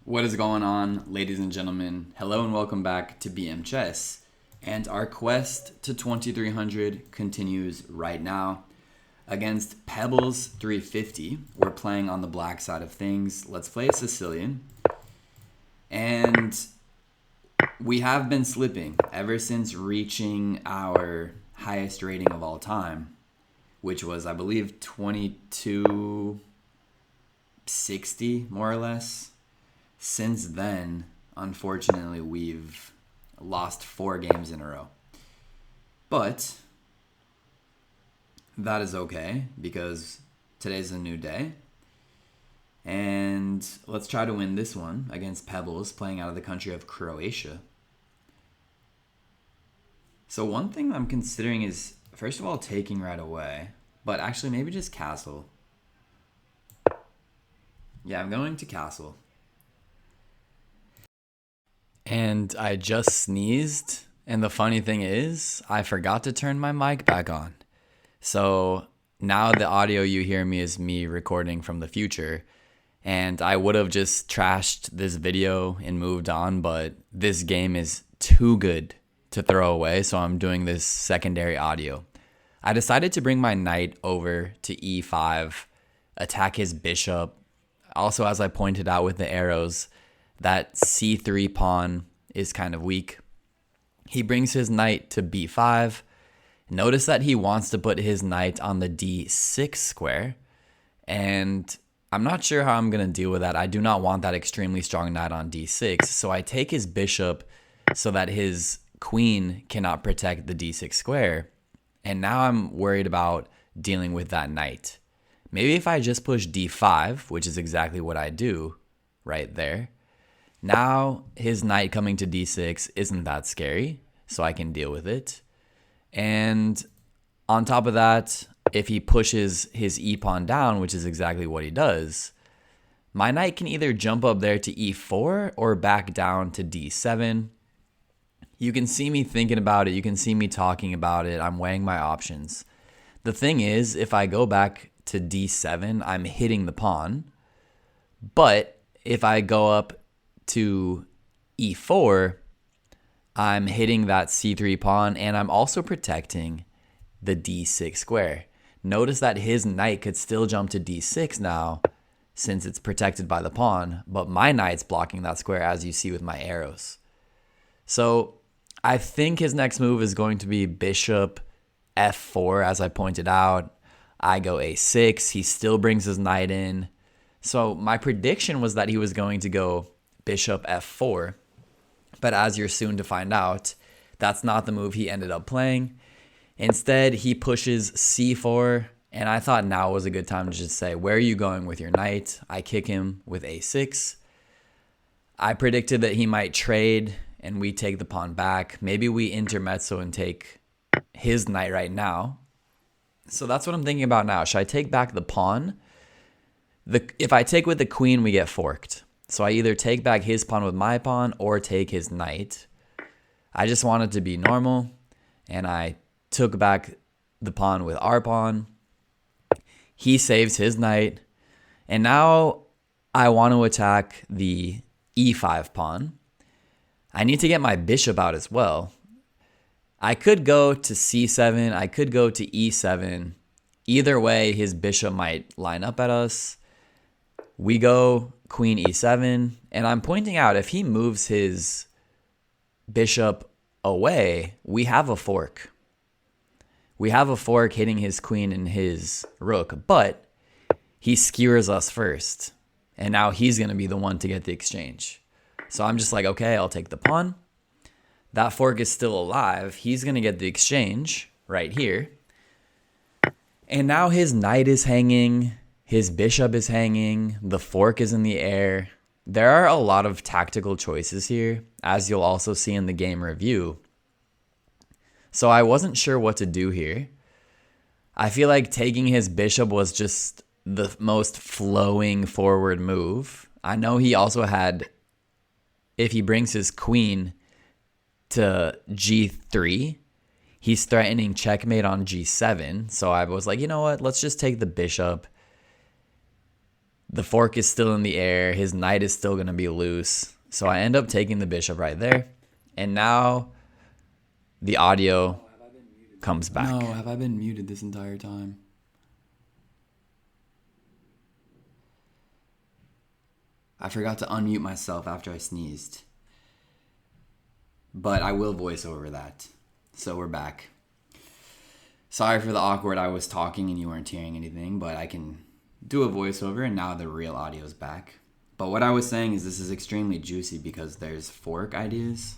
What is going on, ladies and gentlemen? Hello and welcome back to BM Chess. And our quest to 2300 continues right now. Against Pebbles 350, we're playing on the black side of things. Let's play a Sicilian. And we have been slipping ever since reaching our highest rating of all time, which was, I believe, 2260, more or less. Since then, unfortunately, we've lost 4 games in a row. But that is okay because today's a new day. And let's try to win this one against Pebbles, playing out of the country of Croatia. So one thing I'm considering is, first of all, taking right away. But actually, maybe just castle. Yeah, I'm going to castle. And I just sneezed, and the funny thing is, I forgot to turn my mic back on. So now the audio you hear me is me recording from the future, and I would have just trashed this video and moved on, but this game is too good to throw away, so I'm doing this secondary audio. I decided to bring my knight over to e5, attack his bishop. Also, as I pointed out with the arrows, that c3 pawn is kind of weak. He brings his knight to b5. Notice that he wants to put his knight on the d6 square. And I'm not sure how I'm going to deal with that. I do not want that extremely strong knight on d6. So I take his bishop so that his queen cannot protect the d6 square. And now I'm worried about dealing with that knight. Maybe if I just push d5, which is exactly what I do right there. Now his knight coming to d6 isn't that scary, so I can deal with it. And on top of that, if he pushes his e-pawn down, which is exactly what he does, my knight can either jump up there to e4 or back down to d7. You can see me thinking about it. You can see me talking about it. I'm weighing my options. The thing is, if I go back to d7, I'm hitting the pawn. But if I go up to e4, I'm hitting that c3 pawn, and I'm also protecting the d6 square. Notice that his knight could still jump to d6 now, since it's protected by the pawn, but my knight's blocking that square, as you see with my arrows. So I think his next move is going to be bishop f4, as I pointed out. I go a6. He still brings his knight in. So my prediction was that he was going to go bishop f4. But as you're soon to find out, that's not the move he ended up playing. Instead, he pushes c4. And I thought now was a good time to just say, where are you going with your knight? I kick him with a6. I predicted that he might trade and we take the pawn back. Maybe we intermezzo and take his knight right now. So that's what I'm thinking about now. Should I take back the pawn? If I take with the queen, we get forked. So I either take back his pawn with my pawn or take his knight. I just wanted to be normal, and I took back the pawn with our pawn. He saves his knight, and now I want to attack the e5 pawn. I need to get my bishop out as well. I could go to c7. I could go to e7. Either way, his bishop might line up at us. We go queen e7, and I'm pointing out if he moves his bishop away, we have a fork. We have a fork hitting his queen and his rook, but he skewers us first, and now he's going to be the one to get the exchange. So I'm just like, okay, I'll take the pawn. That fork is still alive. He's going to get the exchange right here. And now his knight is hanging. His bishop is hanging. The fork is in the air. There are a lot of tactical choices here, as you'll also see in the game review. So I wasn't sure what to do here. I feel like taking his bishop was just the most flowing forward move. I know he also had, if he brings his queen to g3, he's threatening checkmate on g7. So I was like, you know what? Let's just take the bishop. The fork is still in the air. His knight is still going to be loose. So I end up taking the bishop right there. And now the audio comes back. No, have I been muted this entire time? I forgot to unmute myself after I sneezed. But I will voice over that. So we're back. Sorry for the awkward. I was talking and you weren't hearing anything, but I can do a voiceover and now the real audio is back. But what I was saying is this is extremely juicy because there's fork ideas.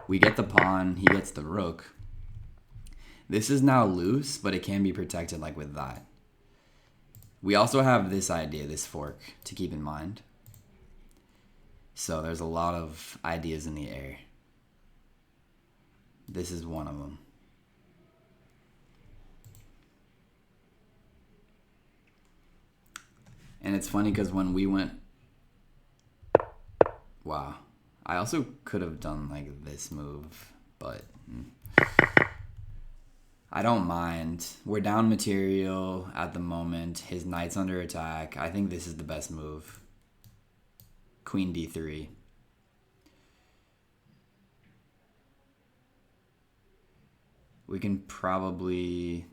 We get the pawn, he gets the rook. This is now loose, but it can be protected like with that. We also have this idea, this fork, to keep in mind. So there's a lot of ideas in the air. This is one of them. And it's funny because when we went... Wow. I also could have done like this move, but... I don't mind. We're down material at the moment. His knight's under attack. I think this is the best move. Queen d3. We can probably...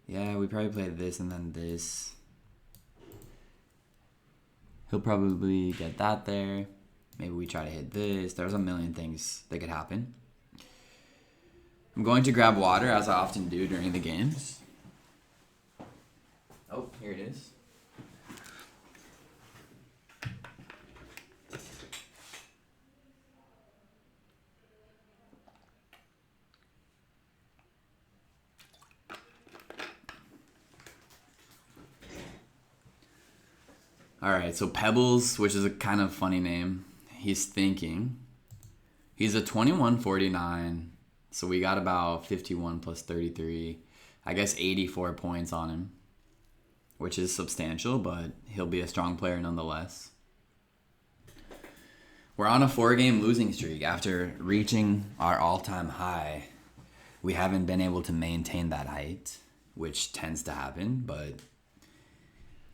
Yeah, we probably play this and then this. He'll probably get that there. Maybe we try to hit this. There's a million things that could happen. I'm going to grab water, as I often do during the games. Oh, here it is. Alright, so Pebbles, which is a kind of funny name, he's thinking. He's a 2149. So we got about 51 plus 33. I guess 84 points on him, which is substantial, but he'll be a strong player nonetheless. We're on a 4-game losing streak. After reaching our all-time high, we haven't been able to maintain that height, which tends to happen, but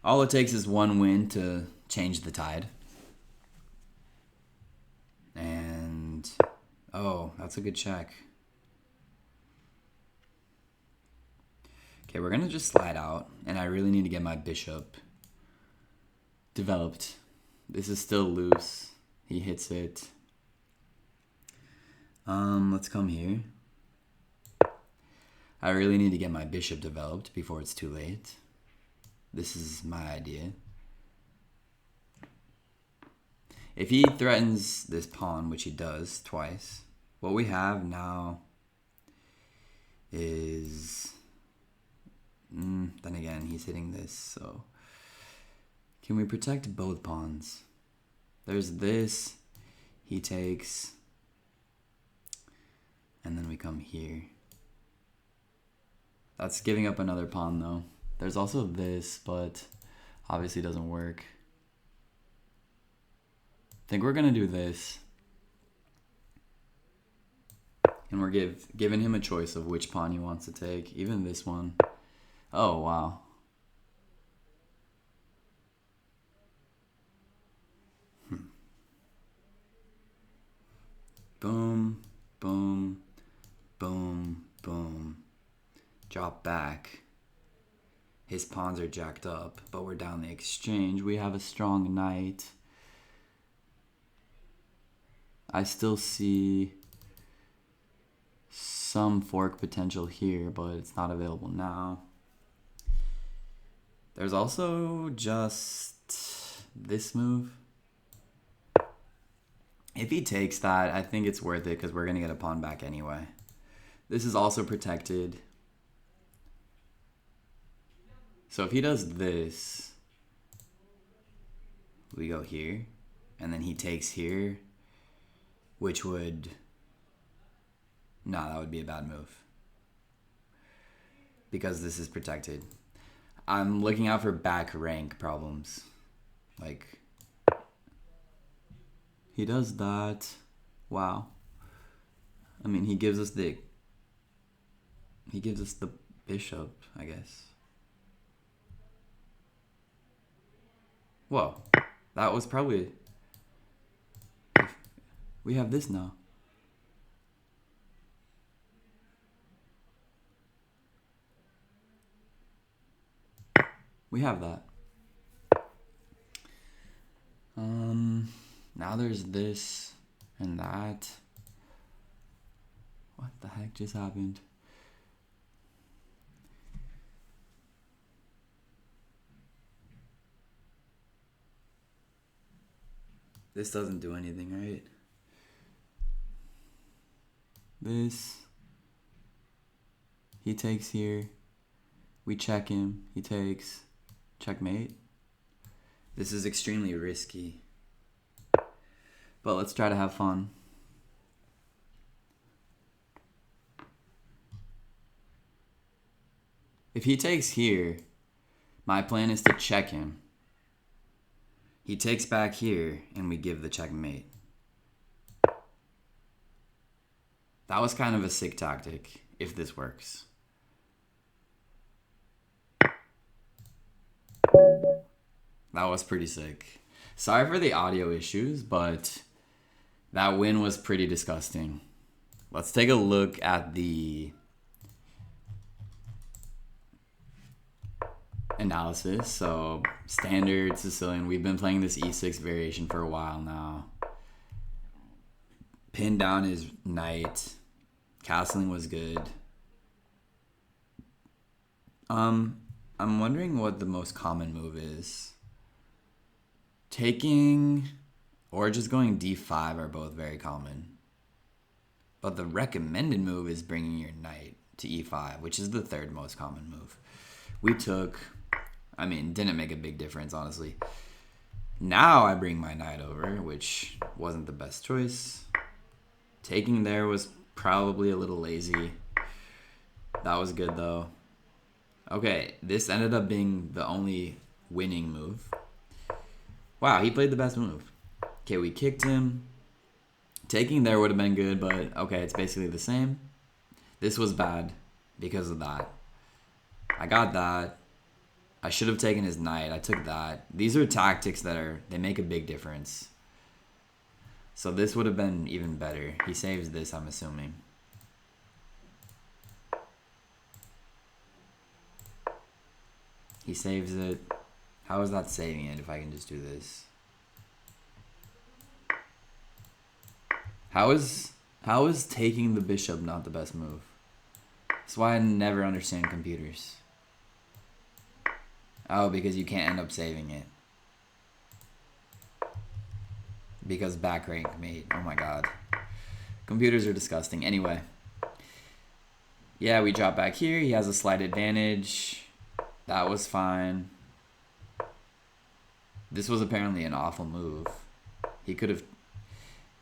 all it takes is one win to change the tide. And, oh, that's a good check. Okay, we're going to just slide out, and I really need to get my bishop developed. This is still loose. He hits it. Let's come here. I really need to get my bishop developed before it's too late. This is my idea. If he threatens this pawn, which he does twice, what we have now is... then again, he's hitting this, so... Can we protect both pawns? There's this, he takes, and then we come here. That's giving up another pawn, though. There's also this, but obviously doesn't work. I think we're going to do this. And we're giving him a choice of which pawn he wants to take, even this one. Oh, wow. Boom, boom, boom, boom. Drop back. His pawns are jacked up, but we're down the exchange. We have a strong knight. I still see some fork potential here, but it's not available now. There's also just this move. If he takes that, I think it's worth it because we're going to get a pawn back anyway. This is also protected. So if he does this, we go here, and then he takes here, which would... No, that would be a bad move. Because this is protected. I'm looking out for back rank problems. Like... He does that. Wow. I mean, he gives us the bishop, I guess. Whoa. That was probably... We have this now. We have that. Now there's this and that. What the heck just happened? This doesn't do anything, right? This. He takes here. We check him. He takes. Checkmate. This is extremely risky. But let's try to have fun. If he takes here, my plan is to check him. He takes back here, and we give the checkmate. That was kind of a sick tactic, if this works. That was pretty sick. Sorry for the audio issues, but that win was pretty disgusting. Let's take a look at the analysis. So, standard Sicilian. We've been playing this E6 variation for a while now. Pinned down his knight. Castling was good. I'm wondering what the most common move is. Taking or just going d5 are both very common. But the recommended move is bringing your knight to e5, which is the third most common move. We took, didn't make a big difference, honestly. Now I bring my knight over, which wasn't the best choice. Taking there was probably a little lazy. That was good, though. Okay, this ended up being the only winning move. Wow, he played the best move. Okay, we kicked him. Taking there would have been good, but okay, it's basically the same. This was bad because of that. I got that. I should have taken his knight. I took that. These are tactics they make a big difference. So this would have been even better. He saves this, I'm assuming. He saves it. How is that saving it if I can just do this? How is taking the bishop not the best move? That's why I never understand computers. Oh, because you can't end up saving it. Because back rank mate. Oh my god. Computers are disgusting. Anyway. Yeah, we drop back here. He has a slight advantage. That was fine. This was apparently an awful move. He could have...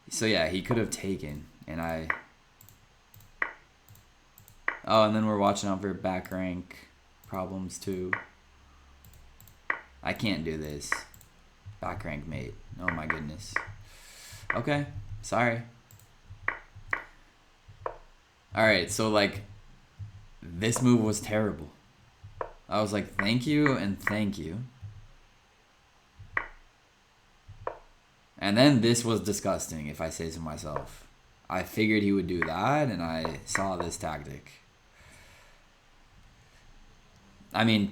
So yeah, he could have taken. And I... Oh, and then we're watching out for back rank problems too. I can't do this. Back rank mate. Oh my goodness. Okay. Sorry. Alright, so like... This move was terrible. I was like, thank you and thank you. And then this was disgusting, if I say so myself. I figured he would do that, and I saw this tactic.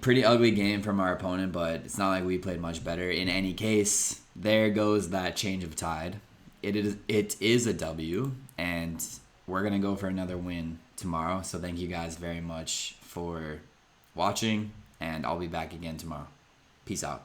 Pretty ugly game from our opponent, but it's not like we played much better. In any case, there goes that change of tide. It is a W, and we're going to go for another win tomorrow. So thank you guys very much for watching, and I'll be back again tomorrow. Peace out.